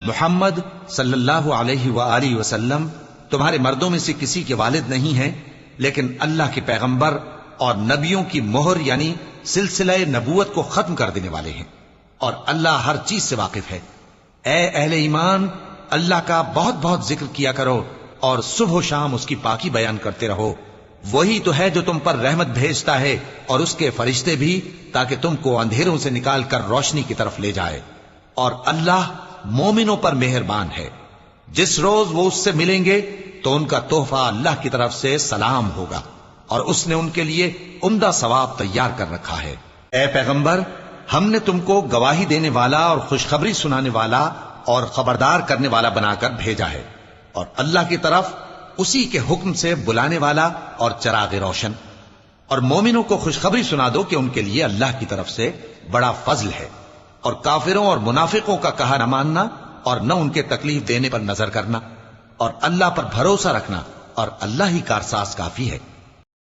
محمد صلی اللہ علیہ وآلہ وسلم تمہارے مردوں میں سے کسی کے والد نہیں ہیں، لیکن اللہ کے پیغمبر اور نبیوں کی مہر یعنی سلسلہ نبوت کو ختم کر دینے والے ہیں، اور اللہ ہر چیز سے واقف ہے۔ اے اہل ایمان، اللہ کا بہت بہت ذکر کیا کرو اور صبح و شام اس کی پاکی بیان کرتے رہو۔ وہی تو ہے جو تم پر رحمت بھیجتا ہے اور اس کے فرشتے بھی، تاکہ تم کو اندھیروں سے نکال کر روشنی کی طرف لے جائے، اور اللہ مومنوں پر مہربان ہے۔ جس روز وہ اس سے ملیں گے تو ان کا تحفہ اللہ کی طرف سے سلام ہوگا، اور اس نے ان کے لیے عمدہ ثواب تیار کر رکھا ہے۔ اے پیغمبر، ہم نے تم کو گواہی دینے والا اور خوشخبری سنانے والا اور خبردار کرنے والا بنا کر بھیجا ہے، اور اللہ کی طرف اسی کے حکم سے بلانے والا اور چراغ روشن۔ اور مومنوں کو خوشخبری سنا دو کہ ان کے لیے اللہ کی طرف سے بڑا فضل ہے، اور کافروں اور منافقوں کا کہا نہ ماننا اور نہ ان کے تکلیف دینے پر نظر کرنا، اور اللہ پر بھروسہ رکھنا، اور اللہ ہی کارساز کافی ہے۔